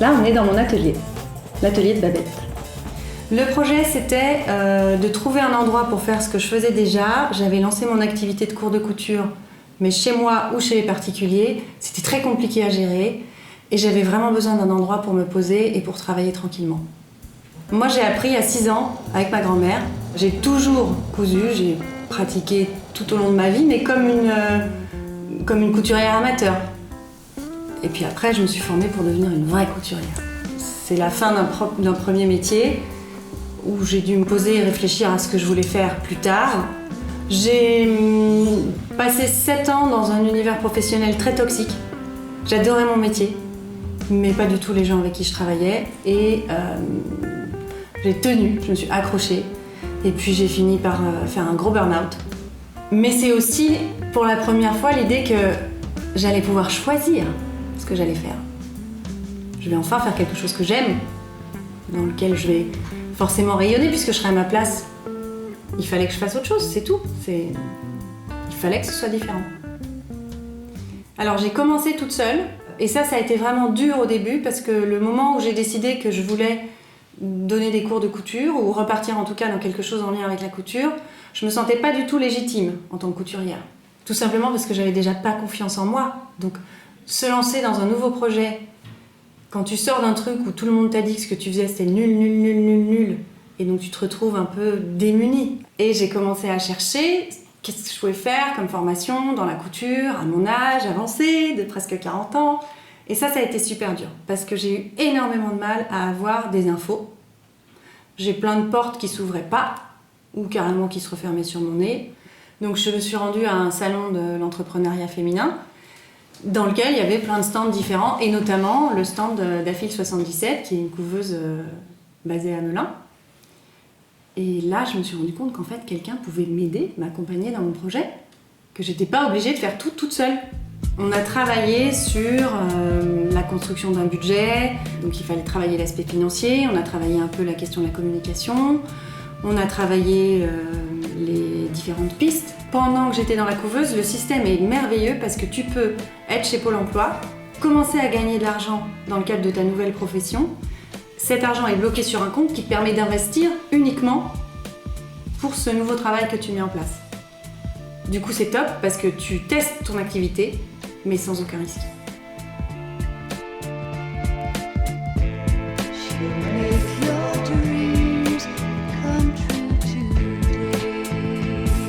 Là, on est dans mon atelier, l'atelier de Babette. Le projet, c'était de trouver un endroit pour faire ce que je faisais déjà. J'avais lancé mon activité de cours de couture, mais chez moi ou chez les particuliers. C'était très compliqué à gérer et j'avais vraiment besoin d'un endroit pour me poser et pour travailler tranquillement. Moi, j'ai appris à 6 ans avec ma grand-mère. J'ai toujours cousu, j'ai pratiqué tout au long de ma vie, mais comme une couturière amateur. Et puis après, je me suis formée pour devenir une vraie couturière. C'est la fin d'un premier métier où j'ai dû me poser et réfléchir à ce que je voulais faire plus tard. J'ai passé 7 ans dans un univers professionnel très toxique. J'adorais mon métier, mais pas du tout les gens avec qui je travaillais. Et j'ai tenu, je me suis accrochée. Et puis j'ai fini par faire un gros burn-out. Mais c'est aussi, pour la première fois, l'idée que j'allais pouvoir choisir ce que j'allais faire. Je vais enfin faire quelque chose que j'aime, dans lequel je vais forcément rayonner puisque je serai à ma place. Il fallait que je fasse autre chose, c'est tout. Il fallait que ce soit différent. Alors j'ai commencé toute seule et ça a été vraiment dur au début parce que le moment où j'ai décidé que je voulais donner des cours de couture ou repartir en tout cas dans quelque chose en lien avec la couture, je me sentais pas du tout légitime en tant que couturière. Tout simplement parce que j'avais déjà pas confiance en moi. Donc se lancer dans un nouveau projet, quand tu sors d'un truc où tout le monde t'a dit que ce que tu faisais c'était nul, et donc tu te retrouves un peu démunie. Et j'ai commencé à chercher qu'est-ce que je pouvais faire comme formation dans la couture, à mon âge avancé, de presque 40 ans. Et ça a été super dur, parce que j'ai eu énormément de mal à avoir des infos. J'ai plein de portes qui s'ouvraient pas, ou carrément qui se refermaient sur mon nez. Donc je me suis rendue à un salon de l'entrepreneuriat féminin, dans lequel il y avait plein de stands différents, et notamment le stand d'Aphil77, qui est une couveuse basée à Melun. Et là, je me suis rendu compte qu'en fait, quelqu'un pouvait m'aider, m'accompagner dans mon projet, que j'étais pas obligée de faire tout toute seule. On a travaillé sur la construction d'un budget, donc il fallait travailler l'aspect financier, on a travaillé un peu la question de la communication, on a travaillé les différentes pistes. Pendant que j'étais dans la couveuse, le système est merveilleux parce que tu peux être chez Pôle emploi, commencer à gagner de l'argent dans le cadre de ta nouvelle profession. Cet argent est bloqué sur un compte qui te permet d'investir uniquement pour ce nouveau travail que tu mets en place. Du coup, c'est top parce que tu testes ton activité, mais sans aucun risque.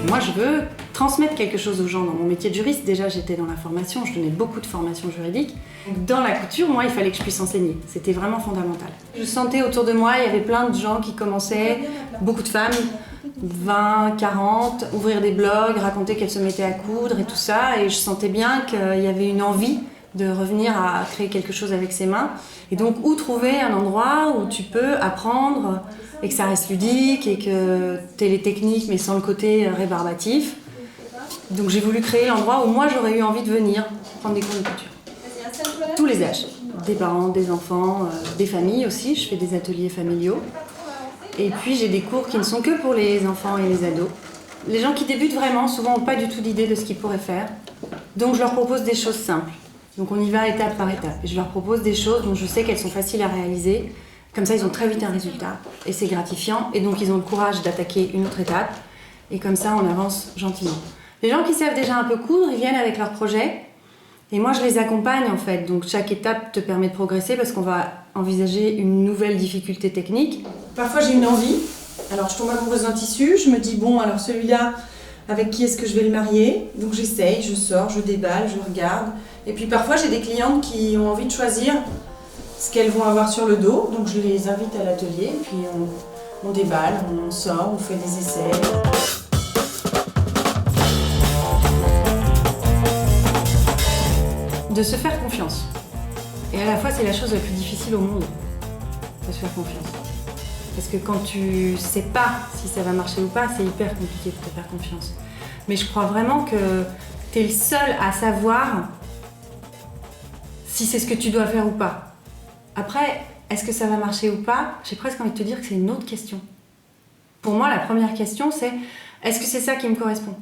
Moi, je veux transmettre quelque chose aux gens. Dans mon métier de juriste, déjà, j'étais dans la formation, je donnais beaucoup de formations juridiques. Dans la couture, moi, il fallait que je puisse enseigner. C'était vraiment fondamental. Je sentais autour de moi, il y avait plein de gens qui commençaient, beaucoup de femmes, 20, 40, ouvrir des blogs, raconter qu'elles se mettaient à coudre et tout ça. Et je sentais bien qu'il y avait une envie de revenir à créer quelque chose avec ses mains. Et donc, où trouver un endroit où tu peux apprendre et que ça reste ludique et que tu aies les techniques mais sans le côté rébarbatif. Donc j'ai voulu créer l'endroit où moi j'aurais eu envie de venir prendre des cours de couture. Tous les âges, des parents, des enfants, des familles aussi, je fais des ateliers familiaux. Et puis j'ai des cours qui ne sont que pour les enfants et les ados. Les gens qui débutent vraiment, souvent n'ont pas du tout d'idée de ce qu'ils pourraient faire. Donc je leur propose des choses simples. Donc on y va étape par étape. Et je leur propose des choses dont je sais qu'elles sont faciles à réaliser. Comme ça, ils ont très vite un résultat et c'est gratifiant. Et donc, ils ont le courage d'attaquer une autre étape. Et comme ça, on avance gentiment. Les gens qui savent déjà un peu coudre, ils viennent avec leur projet. Et moi, je les accompagne en fait. Donc, chaque étape te permet de progresser parce qu'on va envisager une nouvelle difficulté technique. Parfois, j'ai une envie. Alors, je tombe amoureuse d'un tissu. Je me dis, bon, alors celui-là, avec qui est-ce que je vais le marier? Donc, j'essaye, je sors, je déballe, je regarde. Et puis, parfois, j'ai des clientes qui ont envie de choisir ce qu'elles vont avoir sur le dos, donc je les invite à l'atelier, puis on déballe, on sort, on fait des essais. De se faire confiance. Et à la fois, c'est la chose la plus difficile au monde, de se faire confiance. Parce que quand tu sais pas si ça va marcher ou pas, c'est hyper compliqué de te faire confiance. Mais je crois vraiment que tu es le seul à savoir si c'est ce que tu dois faire ou pas. Après, est-ce que ça va marcher ou pas? J'ai presque envie de te dire que c'est une autre question. Pour moi, la première question, c'est est-ce que c'est ça qui me correspond?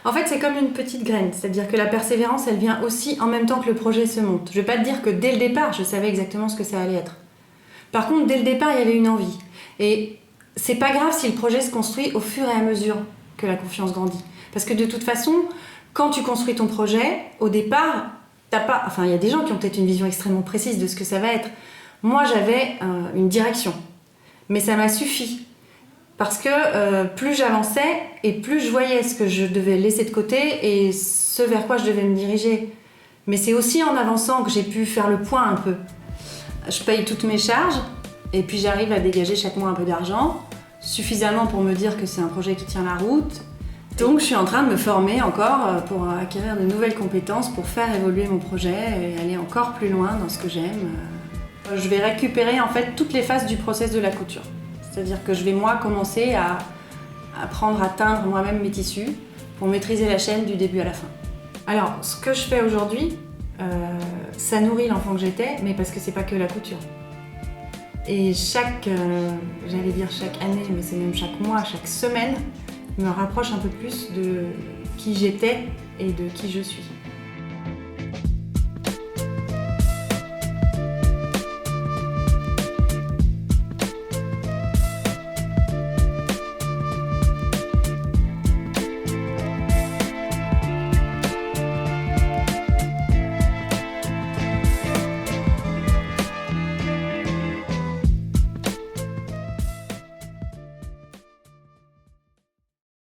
En fait, c'est comme une petite graine, c'est-à-dire que la persévérance, elle vient aussi en même temps que le projet se monte. Je vais pas te dire que dès le départ, je savais exactement ce que ça allait être. Par contre, dès le départ, il y avait une envie. Et c'est pas grave si le projet se construit au fur et à mesure que la confiance grandit. Parce que de toute façon, quand tu construis ton projet, au départ, il y a des gens qui ont peut-être une vision extrêmement précise de ce que ça va être. Moi, j'avais une direction. Mais ça m'a suffi. Parce que plus j'avançais et plus je voyais ce que je devais laisser de côté et ce vers quoi je devais me diriger. Mais c'est aussi en avançant que j'ai pu faire le point un peu. Je paye toutes mes charges et puis j'arrive à dégager chaque mois un peu d'argent, suffisamment pour me dire que c'est un projet qui tient la route. Donc je suis en train de me former encore pour acquérir de nouvelles compétences pour faire évoluer mon projet et aller encore plus loin dans ce que j'aime. Je vais récupérer en fait toutes les phases du process de la couture. C'est-à-dire que je vais moi commencer à apprendre à teindre moi-même mes tissus pour maîtriser la chaîne du début à la fin. Alors ce que je fais aujourd'hui, ça nourrit l'enfant que j'étais, mais parce que c'est pas que la couture. Et chaque année, mais c'est même chaque mois, chaque semaine, me rapproche un peu plus de qui j'étais et de qui je suis.